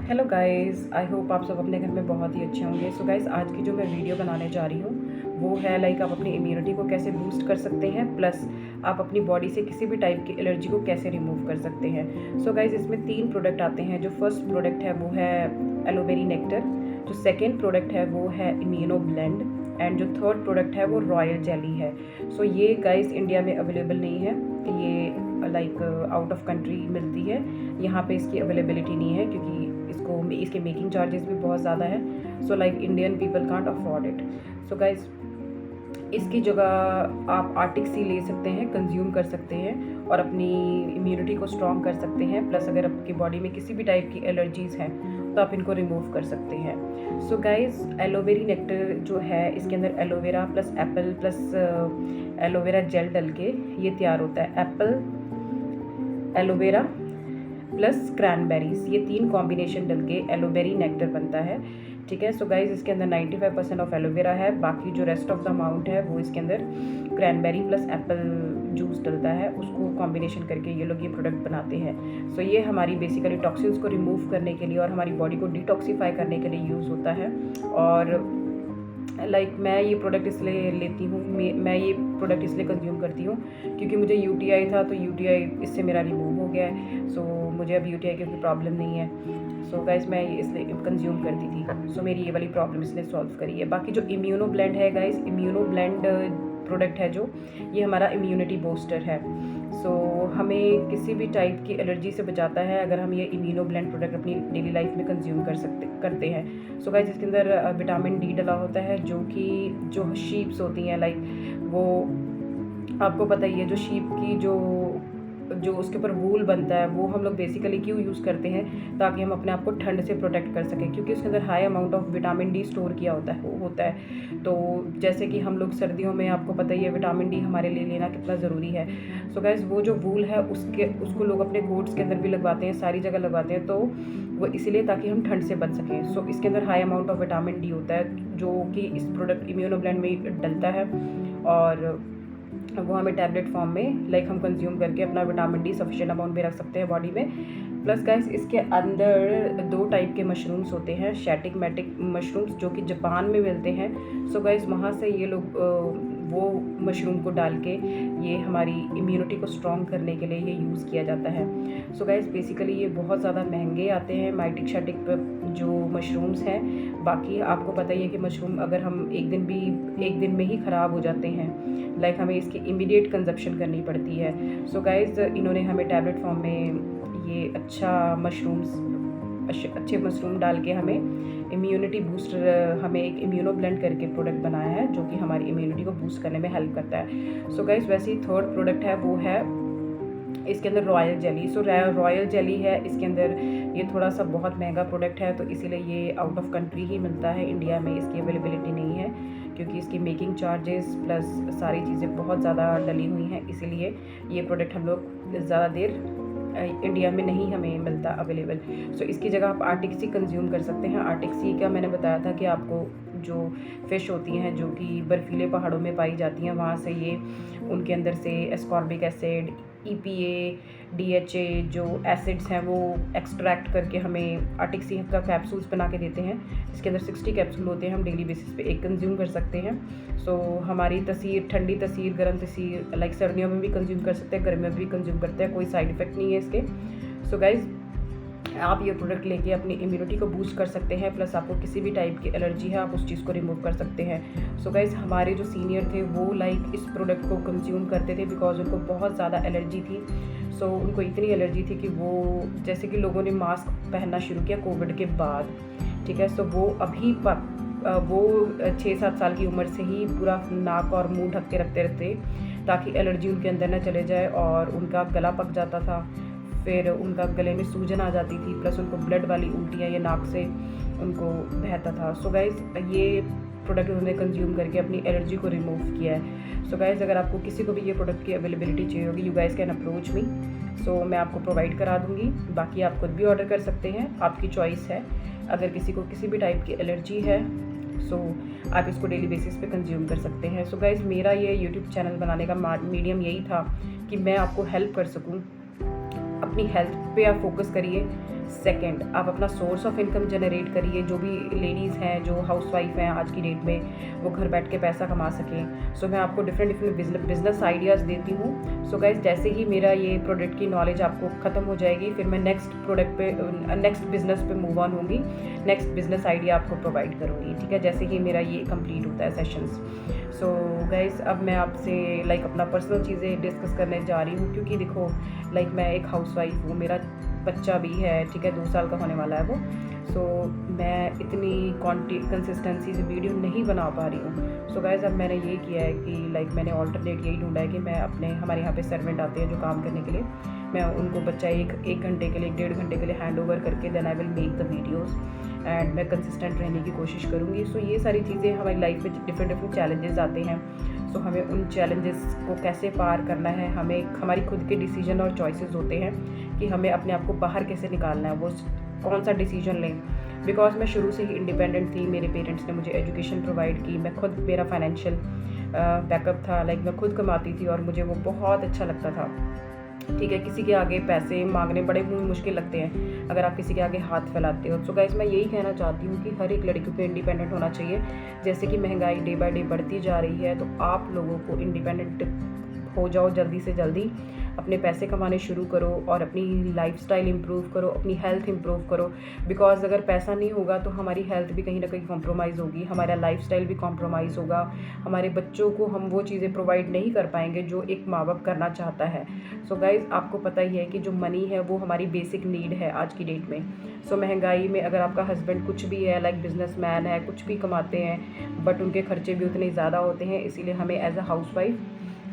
Hello guys, I hope आप सब अपने घर में बहुत ही अच्छे होंगे। सो गाइस, आज की जो मैं वीडियो बनाने जा रही हूँ वो है आप अपनी इम्यूनिटी को कैसे बूस्ट कर सकते हैं, प्लस आप अपनी बॉडी से किसी भी टाइप की एलर्जी को कैसे रिमूव कर सकते हैं। सो गाइस, इसमें 3 प्रोडक्ट आते हैं। जो फर्स्ट प्रोडक्ट है वो है एलोवेरी नेक्टर, जो सेकेंड प्रोडक्ट है वो है इम्यूनो ब्लेंड, एंड जो थर्ड प्रोडक्ट है वो रॉयल जेली है। सो ये गाइस इंडिया में अवेलेबल नहीं है, ये आउट ऑफ कंट्री मिलती है। यहाँ पे इसकी अवेलेबिलिटी नहीं है क्योंकि इसके मेकिंग चार्जेस भी बहुत ज़्यादा है। So Indian people can't afford it. So guys, इसकी जगह आप आर्टिक सी ले सकते हैं, कंज्यूम कर सकते हैं और अपनी इम्यूनिटी को स्ट्रॉन्ग कर सकते हैं। प्लस अगर आपकी बॉडी में किसी भी टाइप की एलर्जीज़ हैं तो आप इनको रिमूव कर सकते हैं। सो गाइज, एलोवेरी नेक्टर जो है इसके अंदर aloe vera plus apple plus aloe vera gel डल के ये तैयार होता है। एप्पल, एलोवेरा प्लस क्रैनबेरीज, ये 3 कॉम्बिनेशन डल के एलोवेरी नेक्टर बनता है। ठीक है। सो गाइज, इसके अंदर 95% ऑफ एलोवेरा है, बाकी जो रेस्ट ऑफ द अमाउंट है वो इसके अंदर क्रैनबेरी प्लस एप्पल जूस डलता है, उसको कॉम्बिनेशन करके ये लोग ये प्रोडक्ट बनाते हैं। सो ये हमारी बेसिकली टॉक्सिन्स को रिमूव करने के लिए और हमारी बॉडी को डिटॉक्सीफाई करने के लिए यूज़ होता है। और मैं ये प्रोडक्ट इसलिए लेती हूँ, मैं ये प्रोडक्ट इसलिए कंज्यूम करती हूँ क्योंकि मुझे यूटीआई था, तो यूटीआई इससे मेरा रिमूव हो गया है। सो मुझे अब यूटीआई की कोई प्रॉब्लम नहीं है। सो गाइस, मैं ये इसलिए कंज्यूम करती थी। सो मेरी ये वाली प्रॉब्लम इसने सॉल्व करी है। बाकी जो इम्यूनो ब्लेंड है गाइस, इम्यूनो ब्लेंड प्रोडक्ट है जो, ये हमारा इम्यूनिटी बूस्टर है। सो हमें किसी भी टाइप की एलर्जी से बचाता है अगर हम ये इम्यूनो ब्लेंड प्रोडक्ट अपनी डेली लाइफ में कंज्यूम करते हैं। सो गाइस, इसके अंदर विटामिन डी डला होता है, जो शीप्स होती हैं वो आपको पता ही है, जो शीप की जो उसके ऊपर वूल बनता है वो हम लोग बेसिकली क्यों यूज़ करते हैं, ताकि हम अपने आप को ठंड से प्रोटेक्ट कर सकें, क्योंकि उसके अंदर high amount of vitamin D store किया होता है। तो जैसे कि हम लोग सर्दियों में, आपको पता ही है विटामिन डी हमारे लिए लेना कितना ज़रूरी है। सो गाइस, वो जो वूल है उसको लोग अपने कोट्स के अंदर भी लगवाते हैं, सारी जगह लगवाते हैं, तो वो इसलिए ताकि हम ठंड से बच सकें। सो इसके अंदर high amount of vitamin D होता है जो कि इस प्रोडक्ट इम्यूनो ब्लेंड में डलता है, और वो हमें टैबलेट फॉर्म में हम कंज्यूम करके अपना विटामिन डी सफिशिएंट अमाउंट में रख सकते हैं बॉडी में। प्लस गाइस, इसके अंदर 2 टाइप के मशरूम्स होते हैं, शैटिक मैटिक मशरूम्स, जो कि जापान में मिलते हैं। सो गाइस, वहाँ से ये लोग वो मशरूम को डाल के ये हमारी इम्यूनिटी को स्ट्रॉन्ग करने के लिए ये यूज़ किया जाता है। सो गाइस, बेसिकली ये बहुत ज़्यादा महंगे आते हैं माइटिक शाटिक जो मशरूम्स हैं। बाकी आपको पता ही है कि मशरूम अगर हम एक दिन में ही ख़राब हो जाते हैं, हमें इसकी इमीडिएट कंजप्शन करनी पड़ती है। सो गाइस, इन्होंने हमें टैबलेट फॉर्म में ये अच्छे मशरूम डाल के हमें इम्यूनिटी बूस्टर, हमें एक इम्यूनो ब्लेंड करके प्रोडक्ट बनाया है जो कि हमारी इम्यूनिटी को बूस्ट करने में हेल्प करता है। सो गाइस, वैसे ही थर्ड प्रोडक्ट है वो है इसके अंदर रॉयल जेली। सो रॉयल जेली है, इसके अंदर ये थोड़ा सा बहुत महंगा प्रोडक्ट है, तो इसीलिए ये आउट ऑफ कंट्री ही मिलता है, इंडिया में इसकी अवेलेबिलिटी नहीं है क्योंकि इसकी मेकिंग चार्जेस प्लस सारी चीज़ें बहुत ज़्यादा डली हुई हैं, इसीलिए ये प्रोडक्ट हम लोग ज़्यादा देर इंडिया में नहीं हमें मिलता अवेलेबल। सो इसकी जगह आप आर्टिक सी कंज्यूम कर सकते हैं। आर्टिक सी का मैंने बताया था कि आपको जो फ़िश होती हैं जो कि बर्फीले पहाड़ों में पाई जाती हैं, वहाँ से ये उनके अंदर से एस्कॉर्बिक एसिड, EPA, DHA जो एसिड्स हैं वो एक्सट्रैक्ट करके हमें आर्टिक सी का कैप्सूल्स बना के देते हैं, जिसके अंदर 60 कैप्सूल होते हैं। हम डेली बेसिस पे एक कंज्यूम कर सकते हैं। सो हमारी ठंडी तसीर, गर्म तसीर, सर्दियों में भी कंज्यूम कर सकते हैं, गर्मियों में भी कंज्यूम करते हैं, कोई साइड इफ़ेक्ट नहीं है इसके। सो गाइज़, आप ये प्रोडक्ट लेके अपनी इम्यूनिटी को बूस्ट कर सकते हैं, प्लस आपको किसी भी टाइप की एलर्जी है आप उस चीज़ को रिमूव कर सकते हैं। सो गाइस, हमारे जो सीनियर थे वो इस प्रोडक्ट को कंज्यूम करते थे बिकॉज उनको बहुत ज़्यादा एलर्जी थी। सो उनको इतनी एलर्जी थी कि वो, जैसे कि लोगों ने मास्क पहनना शुरू किया कोविड के बाद, ठीक है, सो वो 6-7 साल की उम्र से ही पूरा नाक और मुंह ढक के रखते ताकि एलर्जी उनके अंदर न चले जाए, और उनका गला पक जाता था, फिर उनका गले में सूजन आ जाती थी, प्लस उनको ब्लड वाली उल्टियाँ या नाक से उनको बहता था। सो गाइज़, ये प्रोडक्ट उन्होंने कंज्यूम करके अपनी एलर्जी को रिमूव किया है। सो गाइज़, अगर आपको किसी को भी ये प्रोडक्ट की अवेलेबिलिटी चाहिए होगी, you guys can approach me. So मैं आपको प्रोवाइड करा दूँगी, बाकी आप खुद भी ऑर्डर कर सकते हैं, आपकी चॉइस है। अगर किसी को किसी भी टाइप की एलर्जी है सो आप इसको डेली बेसिस पे कंज्यूम कर सकते हैं। सो गाइज़, मेरा ये यूट्यूब चैनल बनाने का मीडियम यही था कि मैं आपको हेल्प कर सकूँ। अपनी हेल्थ पे आप फोकस करिए, सेकंड, आप अपना सोर्स ऑफ इनकम जनरेट करिए। जो भी लेडीज़ हैं जो हाउसवाइफ हैं आज की डेट में, वो घर बैठ के पैसा कमा सकें। सो मैं आपको डिफरेंट बिजनेस आइडियाज़ देती हूँ। सो गाइज, जैसे ही मेरा ये प्रोडक्ट की नॉलेज आपको ख़त्म हो जाएगी, फिर मैं नेक्स्ट बिज़नेस पे मूव ऑन होंगी, नेक्स्ट बिज़नेस आइडिया आपको प्रोवाइड करूँगी, ठीक है, जैसे ही मेरा ये कंप्लीट होता है सेशंस। सो गाइज, अब मैं आपसे अपना पर्सनल चीज़ें डिस्कस करने जा रही हूँ, क्योंकि देखो मैं एक हाउसवाइफ हूँ, मेरा बच्चा भी है, ठीक है, 2 साल का होने वाला है वो। सो मैं इतनी कंसिस्टेंसी से वीडियो नहीं बना पा रही हूँ। सो गाइज, अब मैंने ये किया है कि मैंने ऑल्टरनेट यही ढूंढा है कि मैं हमारे यहाँ पे सर्वेंट आते हैं जो काम करने के लिए, मैं उनको बच्चा एक घंटे के लिए, 1.5 घंटे के लिए हैंड ओवर करके then I will make the videos and मैं कंसिस्टेंट रहने की कोशिश करूँगी। सो ये सारी चीज़ें हमारी लाइफ में डिफरेंट चैलेंजेस आते हैं। सो हमें उन चैलेंजेस को कैसे पार करना है, हमें हमारी खुद के डिसीजन और चॉइसेस होते हैं कि हमें अपने आप को बाहर कैसे निकालना है, वो कौन सा डिसीजन लें। बिकॉज मैं शुरू से ही इंडिपेंडेंट थी, मेरे पेरेंट्स ने मुझे एजुकेशन प्रोवाइड की, मैं खुद, मेरा फाइनेंशियल बैकअप था, मैं खुद कमाती थी और मुझे वो बहुत अच्छा लगता था, ठीक है। किसी के आगे पैसे मांगने बड़े मुश्किल लगते हैं अगर आप किसी के आगे हाथ फैलाते हो। सो गाइस, मैं यही कहना चाहती हूँ कि हर एक लड़की को इंडिपेंडेंट होना चाहिए। जैसे कि महंगाई डे बाय डे बढ़ती जा रही है, तो आप लोगों को इंडिपेंडेंट हो जाओ, जल्दी से जल्दी अपने पैसे कमाने शुरू करो और अपनी लाइफस्टाइल इंप्रूव करो, अपनी हेल्थ इंप्रूव करो। बिकॉज अगर पैसा नहीं होगा तो हमारी हेल्थ भी कहीं ना कहीं कॉम्प्रोमाइज़ होगी, हमारा लाइफस्टाइल भी कॉम्प्रोमाइज़ होगा, हमारे बच्चों को हम वो चीज़ें प्रोवाइड नहीं कर पाएंगे जो एक माँ बाप करना चाहता है। सो गाइज़, आपको पता ही है कि जो मनी है वो हमारी बेसिक नीड है आज की डेट में। सो महंगाई में अगर आपका हस्बैंड कुछ भी है, बिजनेसमैन है, कुछ भी कमाते हैं, बट उनके खर्चे भी उतने ज़्यादा होते हैं, इसीलिए हमें एज अ हाउसवाइफ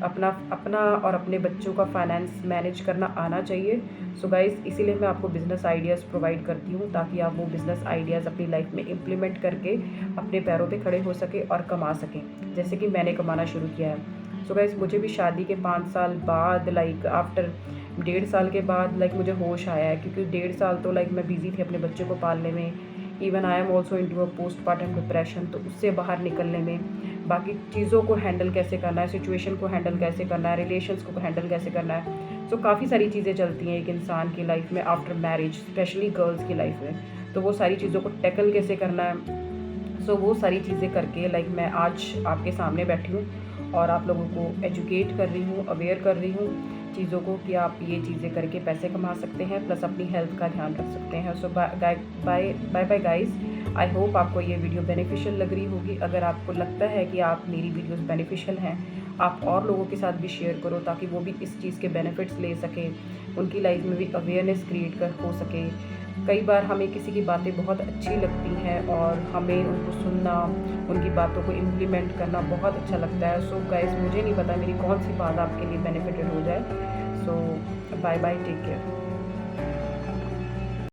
अपना और अपने बच्चों का फाइनेंस मैनेज करना आना चाहिए। सो गाइस, इसीलिए मैं आपको बिज़नेस आइडियाज़ प्रोवाइड करती हूँ, ताकि आप वो बिज़नेस आइडियाज़ अपनी लाइफ में इम्प्लीमेंट करके अपने पैरों पे खड़े हो सके और कमा सकें, जैसे कि मैंने कमाना शुरू किया है। सो गाइस, मुझे भी शादी के 5 साल बाद आफ्टर 1.5 साल के बाद मुझे होश आया है, क्योंकि 1.5 साल तो मैं बिज़ी थी अपने बच्चे को पालने में। Even I am also into a postpartum depression, तो उससे बाहर निकलने में, बाकी चीज़ों को हैंडल कैसे करना है, सिचुएशन को हैंडल कैसे करना है, रिलेशंस को हैंडल कैसे करना है। सो काफ़ी सारी चीज़ें चलती हैं एक इंसान की लाइफ में आफ्टर मैरिज, स्पेशली गर्ल्स की लाइफ में, तो वो सारी चीज़ों को टैकल कैसे करना है। सो वो सारी चीज़ें करके मैं आज आपके सामने बैठी हूँ और आप लोगों को एजुकेट कर रही हूँ, अवेयर कर रही हूँ चीज़ों को कि आप ये चीज़ें करके पैसे कमा सकते हैं, प्लस अपनी हेल्थ का ध्यान रख सकते हैं। So bye bye guys, I hope आपको ये वीडियो बेनिफिशियल लग रही होगी। अगर आपको लगता है कि आप मेरी वीडियोस बेनिफिशियल हैं, आप और लोगों के साथ भी शेयर करो, ताकि वो भी इस चीज़ के बेनिफिट्स ले सकें, उनकी लाइफ में भी अवेयरनेस क्रिएट हो सके। कई बार हमें किसी की बातें बहुत अच्छी लगती हैं और हमें उनको सुनना, उनकी बातों को इम्प्लीमेंट करना बहुत अच्छा लगता है। सो गाइस, मुझे नहीं पता मेरी कौन सी बात आपके लिए बेनिफिटेड हो जाए। सो बाय बाय, टेक केयर।